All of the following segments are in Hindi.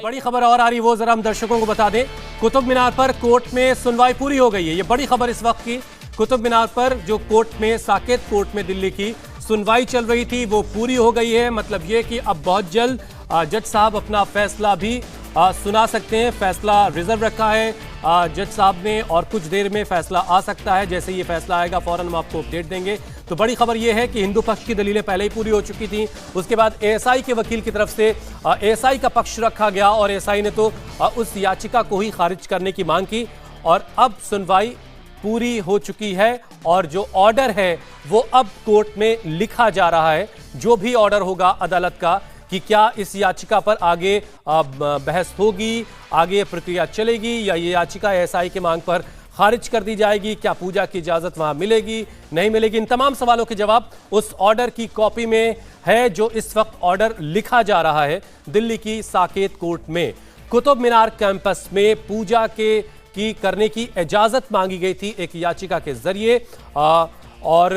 बड़ी खबर और आ रही वो जरा हम दर्शकों को बता दें। कुतुब मीनार पर कोर्ट में सुनवाई पूरी हो गई है। ये बड़ी खबर इस वक्त की। कुतुब मीनार पर जो कोर्ट में साकेत कोर्ट में दिल्ली की सुनवाई चल रही थी वो पूरी हो गई है। मतलब ये कि अब बहुत जल्द जज साहब अपना फैसला भी सुना सकते हैं। फैसला रिजर्व रखा है जज साहब ने और कुछ देर में फैसला आ सकता है। जैसे ये फैसला आएगा फौरन हम आपको अपडेट देंगे। तो बड़ी खबर ये है कि हिंदू पक्ष की दलीलें पहले ही पूरी हो चुकी थी। उसके बाद एएसआई के वकील की तरफ से एएसआई का पक्ष रखा गया और एएसआई ने तो उस याचिका को ही खारिज करने की मांग की और अब सुनवाई पूरी हो चुकी है और जो ऑर्डर है वो अब कोर्ट में लिखा जा रहा है। जो भी ऑर्डर होगा अदालत का कि क्या इस याचिका पर आगे बहस होगी, आगे प्रक्रिया चलेगी या ये याचिका एएसआई के मांग पर खारिज कर दी जाएगी, क्या पूजा की इजाजत वहां मिलेगी नहीं मिलेगी, इन तमाम सवालों के जवाब उस ऑर्डर की कॉपी में है जो इस वक्त ऑर्डर लिखा जा रहा है दिल्ली की साकेत कोर्ट में। कुतुब मीनार कैंपस में पूजा की करने की इजाजत मांगी गई थी एक याचिका के जरिए और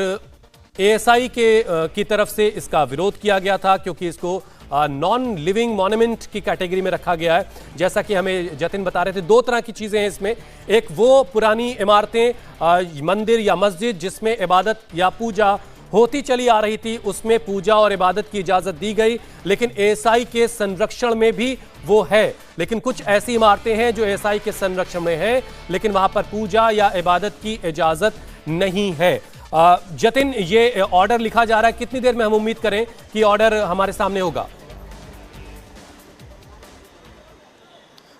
एएसआई की तरफ से इसका विरोध किया गया था क्योंकि इसको नॉन लिविंग मॉन्यूमेंट की कैटेगरी में रखा गया है। जैसा कि हमें जतिन बता रहे थे, दो तरह की चीजें हैं इसमें। एक वो पुरानी इमारतें मंदिर या मस्जिद जिसमें इबादत या पूजा होती चली आ रही थी, उसमें पूजा और इबादत की इजाजत दी गई, लेकिन एएसआई के संरक्षण में भी वो है। लेकिन कुछ ऐसी इमारतें हैं जो एएसआई के संरक्षण में है लेकिन वहां पर पूजा या इबादत की इजाजत नहीं है। जतिन, ये ऑर्डर लिखा जा रहा है, कितनी देर में हम उम्मीद करें कि ऑर्डर हमारे सामने होगा?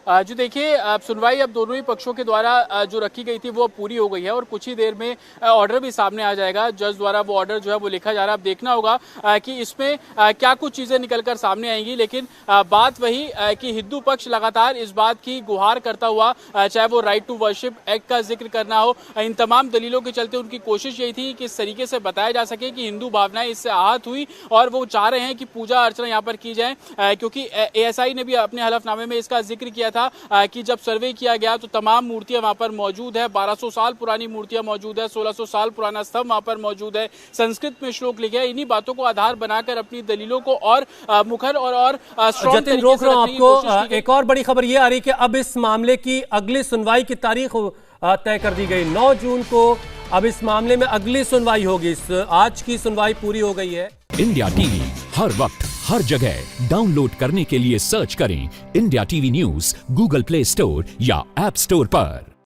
जो देखिए सुनवाई अब दोनों ही पक्षों के द्वारा जो रखी गई थी वो पूरी हो गई है और कुछ ही देर में ऑर्डर भी सामने आ जाएगा। जज द्वारा वो ऑर्डर जो है वो लिखा जा रहा है। अब देखना होगा कि इसमें क्या कुछ चीजें निकलकर सामने आएंगी, लेकिन बात वही कि हिंदू पक्ष लगातार इस बात की गुहार करता हुआ, चाहे वो राइट टू वर्शिप एक्ट का जिक्र करना हो, इन तमाम दलीलों के चलते उनकी कोशिश यही थी कि इस तरीके से बताया जा सके कि हिंदू भावनाएं इससे आहत हुई और वो चाह रहे हैं कि पूजा अर्चना यहाँ पर की जाए, क्योंकि एएसआई ने भी अपने हलफनामे में इसका जिक्र किया था कि जब सर्वे किया गया तो तमाम मूर्तियां वहां पर मौजूद है। 1200 साल पुरानी मूर्तियां मौजूद है, 1600 साल पुराना स्तंभ वहां पर मौजूद है, संस्कृत में श्लोक लिखे हैं। इन्हीं बातों को आधार बनाकर अपनी दलीलों को और मुखर और स्ट्रॉन्ग तरीके रोक से रहा हूं रखने की कोशिश की आपको। एक और बड़ी खबर यह आ रही है कि अब इस मामले की अगली सुनवाई की तारीख तय कर दी गई। 9 जून को अब इस मामले में अगली सुनवाई होगी। आज की सुनवाई पूरी हो गई है। इंडिया टीवी हर वक्त हर जगह डाउनलोड करने के लिए सर्च करें India TV news Google play store या ऐप स्टोर पर।